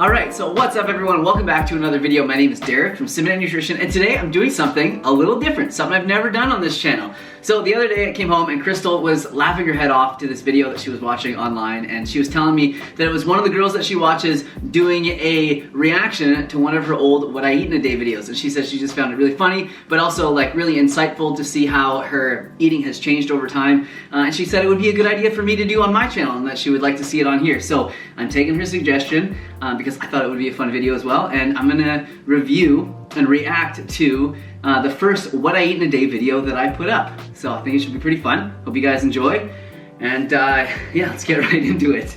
Alright, so what's up everyone? Welcome back to another video. My name is Derek from Simnett Nutrition, and today I'm doing something a little different, something I've never done on this channel. So the other day I came home and Crystal was laughing her head off to this video that she was watching online, and she was telling me that it was one of the girls that she watches doing a reaction to one of her old What I Eat in a Day videos, and she said she just found it really funny, but also like really insightful to see how her eating has changed over time, and she said it would be a good idea for me to do on my channel and that she would like to see it on here. So I'm taking her suggestion because I thought it would be a fun video as well, and I'm gonna review and react to the first What I Eat in a Day video that I put up. So I think it should be pretty fun. Hope you guys enjoy, and yeah, let's get right into it.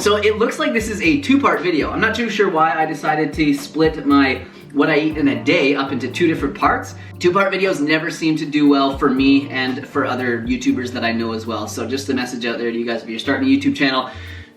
So it looks like this is a two-part video. I'm not too sure why I decided to split my What I Eat in a Day up into two different parts. Two-part videos never seem to do well for me and for other YouTubers that I know as well. So just a message out there to you guys, if you're starting a YouTube channel,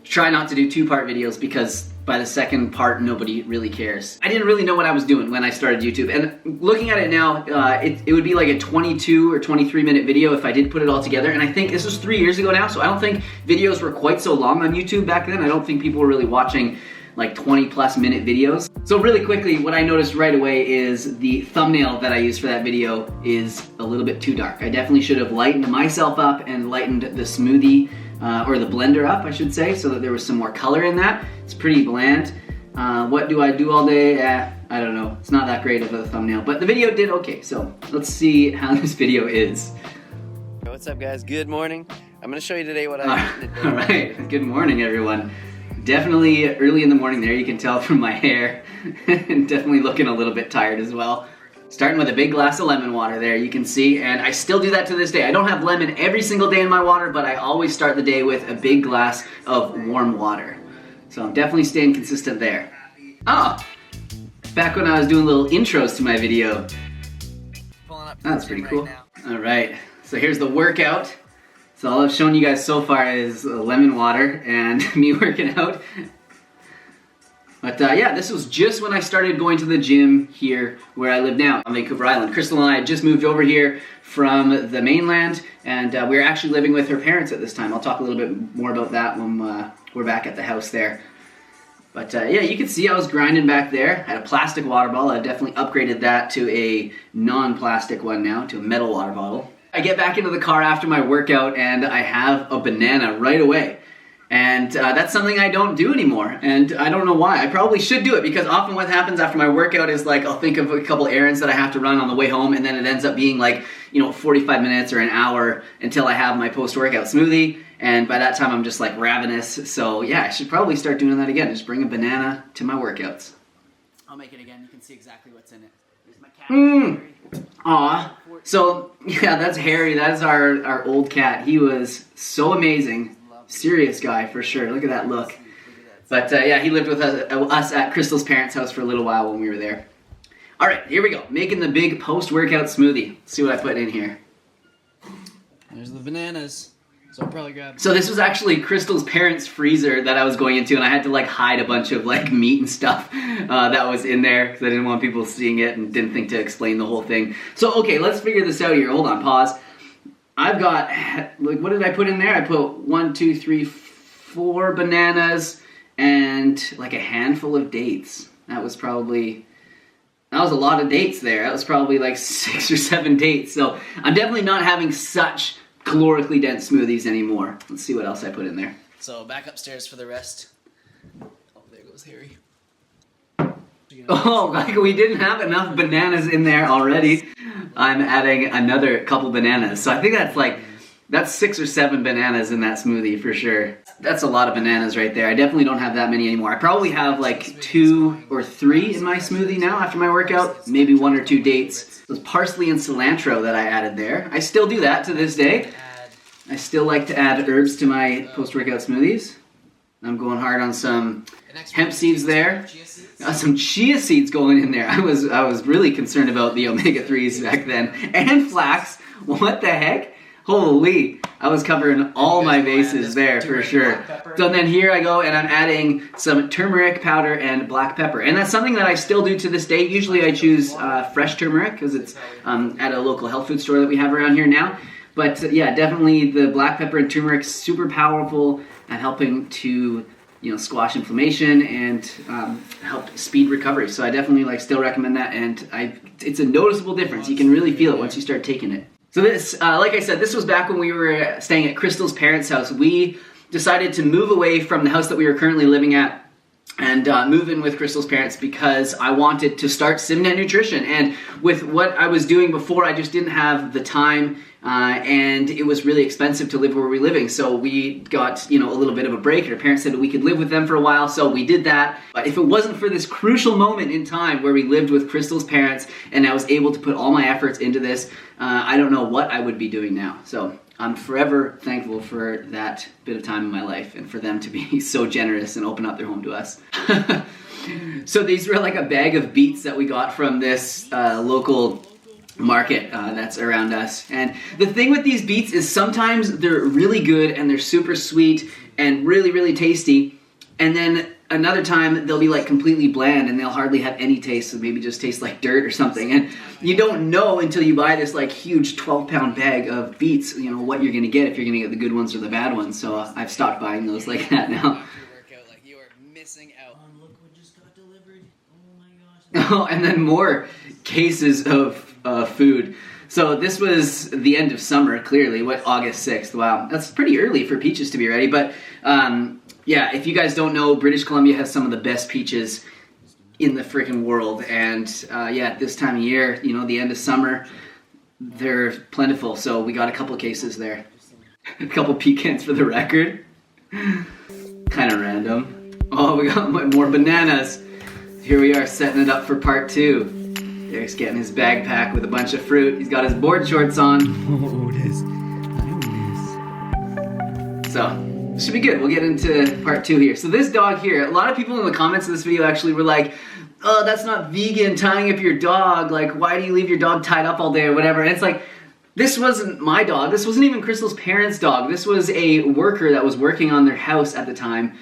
try not to do two-part videos because by the second part, nobody really cares. I didn't really know what I was doing when I started YouTube, and looking at it now, it would be like a 22 or 23 minute video if I did put it all together, and I think this was 3 years ago now, so I don't think videos were quite so long on YouTube back then. I don't think people were really watching like 20+ minute videos. So really quickly, what I noticed right away is the thumbnail that I used for that video is a little bit too dark. I definitely should have lightened myself up and lightened the smoothie or the blender up, I should say, so that there was some more color in that. It's pretty bland. What do I do all day? I don't know. It's not that great of a thumbnail, but the video did okay. So let's see how this video is. What's up, guys? Good morning. I'm going to show you today what I eat in a day. All right. Good morning, everyone. Definitely early in the morning there. You can tell from my hair. And definitely looking a little bit tired as well. Starting with a big glass of lemon water there, you can see, and I still do that to this day. I don't have lemon every single day in my water, but I always start the day with a big glass of warm water. So I'm definitely staying consistent there. Oh, back when I was doing little intros to my video. That's pretty cool. All right, so here's the workout. So all I've shown you guys so far is lemon water and me working out. But yeah, this was just when I started going to the gym here where I live now on Vancouver Island. Crystal and I had just moved over here from the mainland, and we were actually living with her parents at this time. I'll talk a little bit more about that when we're back at the house there. But yeah, you can see I was grinding back there. I had a plastic water bottle. I definitely upgraded that to a non-plastic one now, to a metal water bottle. I get back into the car after my workout and I have a banana right away. And that's something I don't do anymore, and I don't know why. I probably should do it, because often what happens after my workout is like I'll think of a couple errands that I have to run on the way home, and then it ends up being like, you know, 45 minutes or an hour until I have my post-workout smoothie, and by that time I'm just like ravenous. So yeah, I should probably start doing that again. Just bring a banana to my workouts. I'll make it again. You can see exactly what's in it. There's my cat. Aw. So yeah, that's Harry. That is our old cat. He was so amazing. Serious guy for sure. Look at that look. But yeah, he lived with us at Crystal's parents' house for a little while when we were there. All right, here we go. Making the big post-workout smoothie. Let's see what I put in here. There's the bananas. So I'll probably grab. So this was actually Crystal's parents' freezer that I was going into, and I had to like hide a bunch of like meat and stuff that was in there because I didn't want people seeing it and didn't think to explain the whole thing. So okay, let's figure this out here. Hold on, pause. I've got, like, what did I put in there? I put 1, 2, 3, 4 bananas and like a handful of dates. That was a lot of dates there. That was probably like 6 or 7 dates. So I'm definitely not having such calorically dense smoothies anymore. Let's see what else I put in there. So back upstairs for the rest. Oh, there goes Harry. Oh, like we didn't have enough bananas in there already. I'm adding another couple bananas. So I think that's 6 or 7 bananas in that smoothie for sure. That's a lot of bananas right there. I definitely don't have that many anymore. I probably have like 2 or 3 in my smoothie now after my workout. Maybe 1 or 2 dates. Those parsley and cilantro that I added there. I still do that to this day. I still like to add herbs to my post-workout smoothies. I'm going hard on some hemp seeds there. Got some chia seeds going in there. I was really concerned about the omega-3s back then. And flax. What the heck? Holy. I was covering all my bases there for sure. So then here I go and I'm adding some turmeric powder and black pepper. And that's something that I still do to this day. Usually I choose fresh turmeric because it's at a local health food store that we have around here now. But yeah, definitely the black pepper and turmeric, super powerful at helping to squash inflammation and help speed recovery. So I definitely still recommend that, and it's a noticeable difference. You can really feel it once you start taking it. So this, like I said, this was back when we were staying at Crystal's parents' house. We decided to move away from the house that we were currently living at and move in with Crystal's parents because I wanted to start Simnett Nutrition. And with what I was doing before, I just didn't have the time and it was really expensive to live where we were living. So we got, a little bit of a break. And our parents said that we could live with them for a while, so we did that. But if it wasn't for this crucial moment in time where we lived with Crystal's parents and I was able to put all my efforts into this, I don't know what I would be doing now. So I'm forever thankful for that bit of time in my life and for them to be so generous and open up their home to us. So these were like a bag of beets that we got from this local market that's around us. And the thing with these beets is sometimes they're really good and they're super sweet and really, really tasty. And then another time they'll be completely bland and they'll hardly have any taste, so maybe just taste like dirt or something. And you don't know until you buy this huge 12-pound bag of beets, what you're gonna get, if you're gonna get the good ones or the bad ones. So I've stopped buying those like that now. You are missing out. Look what just got delivered. Oh my gosh. Oh, and then more cases of food. So this was the end of summer, clearly. August 6th? Wow, that's pretty early for peaches to be ready. But yeah, if you guys don't know, British Columbia has some of the best peaches in the freaking world. And yeah, at this time of year, the end of summer, they're plentiful. So we got a couple cases there. A couple pecans for the record. Kind of random. Oh, we got more bananas. Here we are setting it up for part 2. Derek's getting his bag pack with a bunch of fruit. He's got his board shorts on. Oh, it is. So, should be good. We'll get into part 2 here. So this dog here, a lot of people in the comments of this video actually were like, oh, that's not vegan, tying up your dog. Why do you leave your dog tied up all day or whatever? And it's this wasn't my dog. This wasn't even Crystal's parents' dog. This was a worker that was working on their house at the time,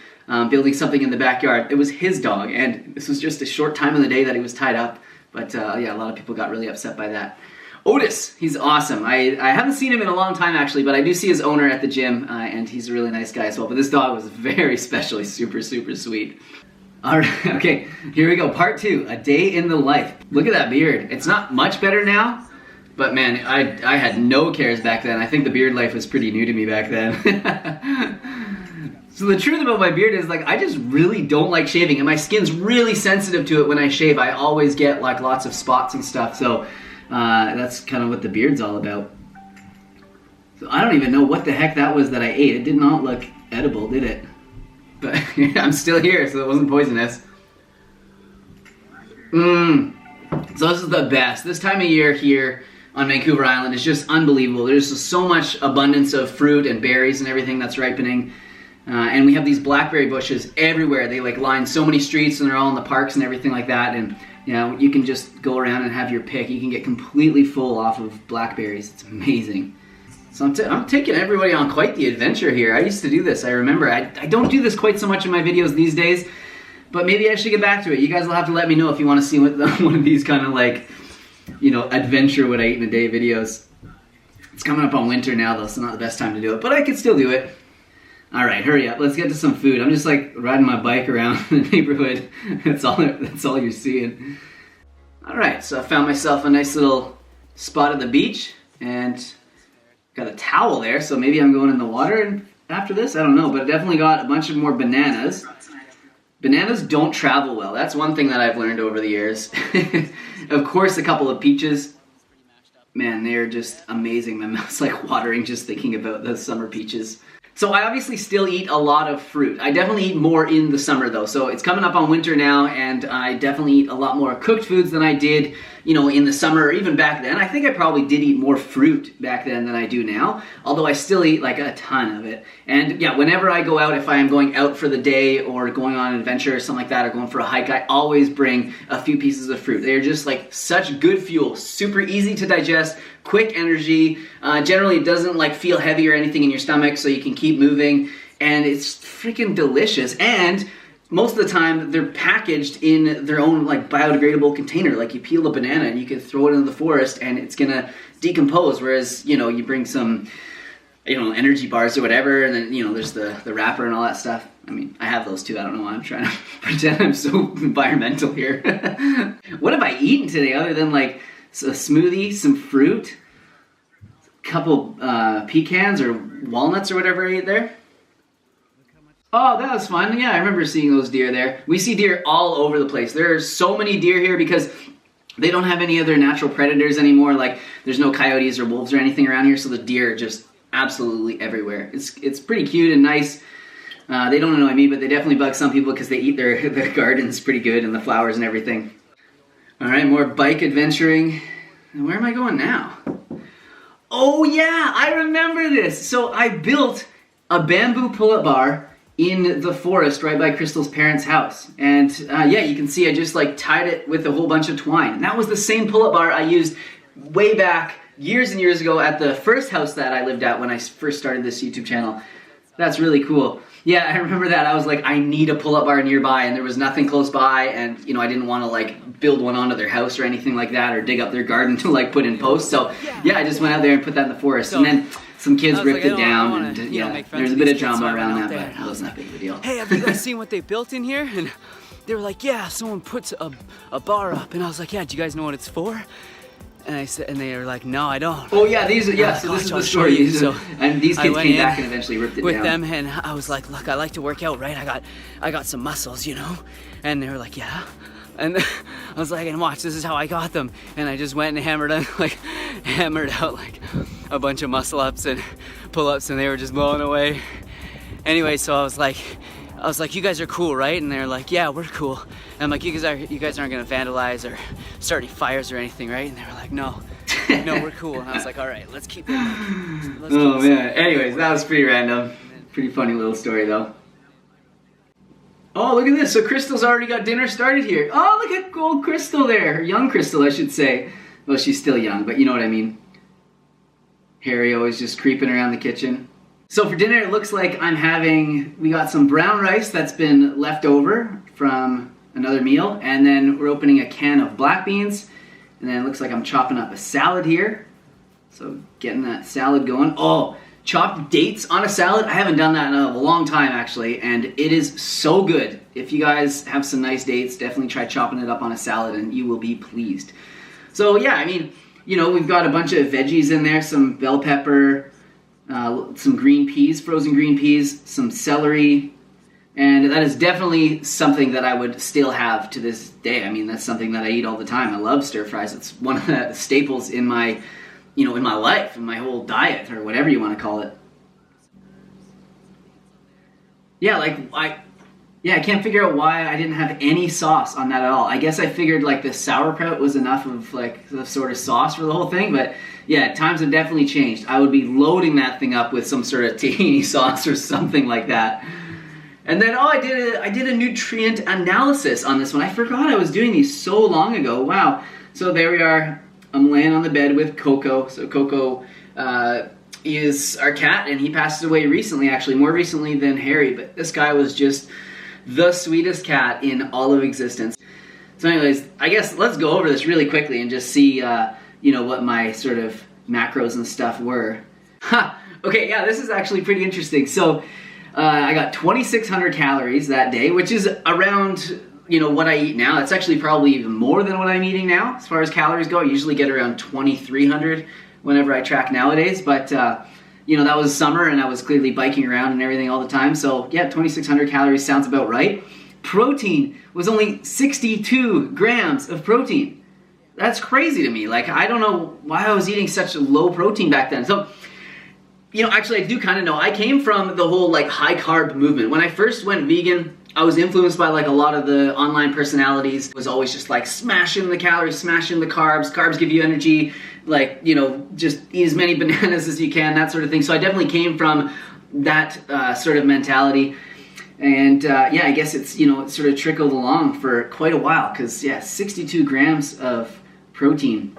building something in the backyard. It was his dog, and this was just a short time of the day that he was tied up. But yeah, a lot of people got really upset by that. Otis, he's awesome. I haven't seen him in a long time actually, but I do see his owner at the gym, and he's a really nice guy as well. But this dog was very special. He's super, super sweet. All right, okay, here we go. Part 2, a day in the life. Look at that beard. It's not much better now, but man, I had no cares back then. I think the beard life was pretty new to me back then. So the truth about my beard is I just really don't like shaving, and my skin's really sensitive to it when I shave. I always get lots of spots and stuff, so that's kind of what the beard's all about. So I don't even know what the heck that was that I ate. It did not look edible, did it? But I'm still here, so it wasn't poisonous. So this is the best. This time of year here on Vancouver Island is just unbelievable. There's just so much abundance of fruit and berries and everything that's ripening. And we have these blackberry bushes everywhere. They line so many streets, and they're all in the parks and everything like that. And you can just go around and have your pick. You can get completely full off of blackberries. It's amazing. So I'm taking everybody on quite the adventure here. I used to do this, I remember. I don't do this quite so much in my videos these days, but maybe I should get back to it. You guys will have to let me know if you want to see one of these kind of adventure what I eat in a day videos. It's coming up on winter now though, so not the best time to do it, but I could still do it. All right, hurry up. Let's get to some food. I'm just riding my bike around the neighborhood. That's all you're seeing. All right, so I found myself a nice little spot at the beach and got a towel there, so maybe I'm going in the water after this. I don't know, but I definitely got a bunch of more bananas. Bananas don't travel well. That's one thing that I've learned over the years. Of course, a couple of peaches. Man, they're just amazing. My mouth's watering just thinking about those summer peaches. So I obviously still eat a lot of fruit. I definitely eat more in the summer though. So it's coming up on winter now, and I definitely eat a lot more cooked foods than I did, in the summer or even back then. I think I probably did eat more fruit back then than I do now, although I still eat a ton of it. And yeah, whenever I go out, if I am going out for the day or going on an adventure or something like that, or going for a hike, I always bring a few pieces of fruit. They're just such good fuel, super easy to digest, quick energy. Generally it doesn't feel heavy or anything in your stomach, so you can keep moving, and it's freaking delicious. And most of the time they're packaged in their own biodegradable container. You peel a banana and you can throw it into the forest and it's gonna decompose, whereas you bring some energy bars or whatever, and then there's the wrapper and all that stuff. I mean, I have those too. I don't know why I'm trying to pretend I'm so environmental here. What have I eaten today other than like a smoothie, some fruit, a couple pecans or walnuts or whatever I ate there? Oh, that was fun. Yeah, I remember seeing those deer there. We see deer all over the place. There are so many deer here because they don't have any other natural predators anymore. Like, there's no coyotes or wolves or anything around here, so the deer are just absolutely everywhere. It's pretty cute and nice. They don't annoy me, but they definitely bug some people because they eat their gardens pretty good and the flowers and everything. All right, more bike adventuring. And where am I going now? Oh yeah, I remember this. So I built a bamboo pull-up bar in the forest right by Crystal's parents' house. And yeah, you can see I just like tied it with a whole bunch of twine. And that was the same pull-up bar I used way back years and years ago at the first house that I lived at when I first started this YouTube channel. That's really cool. Yeah, I remember that. I was like, I need a pull-up bar nearby, and there was nothing close by, and you know, I didn't want to like build one onto their house or anything like that, or dig up their garden to like put in posts. So yeah, I just went out there and put that in the forest, and then some kids ripped it down, and yeah, there's a bit of drama around that, but it wasn't that big of a deal. Hey, have you guys seen what they built in here? And they were like, yeah, someone puts a bar up, and I was like, yeah, do you guys know what it's for? And I said, and they were like, no, I don't. Oh yeah, these are, yeah, so this is the story. So, and these kids came back and eventually ripped it with down. them, and I was like, look, I like to work out, right? I got some muscles, you know? And they were like, yeah. And I was like, and watch, this is how I got them. And I just went and hammered out like a bunch of muscle ups and pull ups, and they were just blown away. Anyway, so I was like, you guys are cool, right? And they're like, yeah, we're cool. And I'm like, you guys aren't gonna vandalize or start any fires or anything, right? And they were like, no, we're cool. And I was like, all right, let's keep it. Oh man. Anyways, that was pretty random. Pretty funny little story though. Oh, look at this. So Crystal's already got dinner started here. Oh, look at old Crystal there. Young Crystal, I should say. Well, she's still young, but you know what I mean. Harry always just creeping around the kitchen. So for dinner, it looks like we got some brown rice that's been left over from another meal, and then we're opening a can of black beans, and then it looks like I'm chopping up a salad here. So getting that salad going. Oh, chopped dates on a salad. I haven't done that in a long time actually, and it is so good. If you guys have some nice dates, definitely try chopping it up on a salad and you will be pleased. So yeah, I mean, you know, we've got a bunch of veggies in there, some bell pepper, some green peas, frozen green peas, some celery, and that is definitely something that I would still have to this day. I mean, that's something that I eat all the time. I love stir fries. It's one of the staples in my, you know, in my life, in my whole diet, or whatever you want to call it. Yeah, I can't figure out why I didn't have any sauce on that at all. I guess I figured like the sauerkraut was enough of like the sort of sauce for the whole thing, but yeah, times have definitely changed. I would be loading that thing up with some sort of tahini sauce or something like that. And then, I did a nutrient analysis on this one. I forgot I was doing these so long ago. Wow. So there we are. I'm laying on the bed with Coco. So Coco is our cat, and he passed away recently, actually, more recently than Harry. But this guy was just the sweetest cat in all of existence. So anyways, I guess let's go over this really quickly and just see, you know, what my sort of macros and stuff were. Okay, yeah, this is actually pretty interesting. So I got 2,600 calories that day, which is around, you know, what I eat now. It's actually probably even more than what I'm eating now. As far as calories go, I usually get around 2,300 whenever I track nowadays. But, you know, that was summer and I was clearly biking around and everything all the time. So yeah, 2,600 calories sounds about right. Protein was only 62 grams of protein. That's crazy to me. Like, I don't know why I was eating such low protein back then. So, you know, actually I do kind of know. I came from the whole like high carb movement. When I first went vegan, I was influenced by like a lot of the online personalities. It was always just like smashing the calories, smashing the carbs. Carbs give you energy. Like, you know, just eat as many bananas as you can, that sort of thing. So I definitely came from that sort of mentality. And yeah, I guess it's, you know, it sort of trickled along for quite a while because yeah, 62 grams of protein.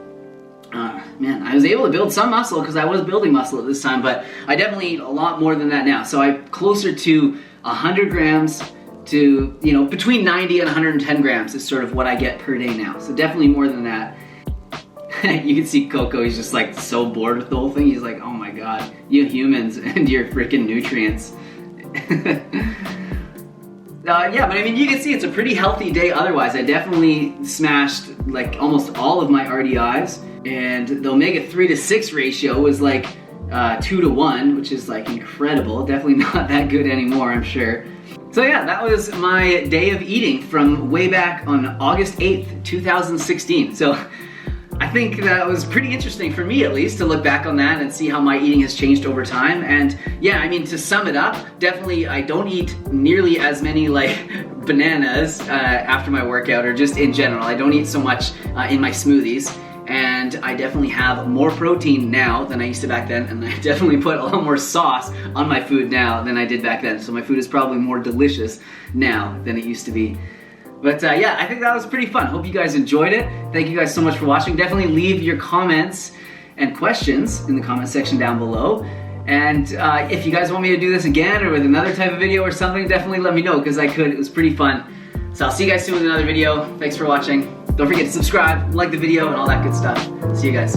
Man, I was able to build some muscle because I was building muscle at this time, but I definitely eat a lot more than that now. So I'm closer to 100 grams to, you know, between 90 and 110 grams is sort of what I get per day now. So definitely more than that. You can see Coco, he's just like so bored with the whole thing. He's like, oh my God, you humans and your freaking nutrients. Yeah, but I mean, you can see it's a pretty healthy day otherwise. I definitely smashed like almost all of my RDIs, and the omega-3 to 6 ratio was like 2 to 1, which is like incredible. Definitely not that good anymore, I'm sure. So yeah, that was my day of eating from way back on August 8th, 2016. So I think that was pretty interesting for me, at least, to look back on that and see how my eating has changed over time. And yeah, I mean, to sum it up, definitely I don't eat nearly as many like bananas after my workout, or just in general. I don't eat so much in my smoothies. And I definitely have more protein now than I used to back then, and I definitely put a lot more sauce on my food now than I did back then. So my food is probably more delicious now than it used to be. But yeah, I think that was pretty fun. Hope you guys enjoyed it. Thank you guys so much for watching. Definitely leave your comments and questions in the comment section down below. And if you guys want me to do this again or with another type of video or something, definitely let me know, because I could. It was pretty fun. So I'll see you guys soon with another video. Thanks for watching. Don't forget to subscribe, like the video, and all that good stuff. See you guys.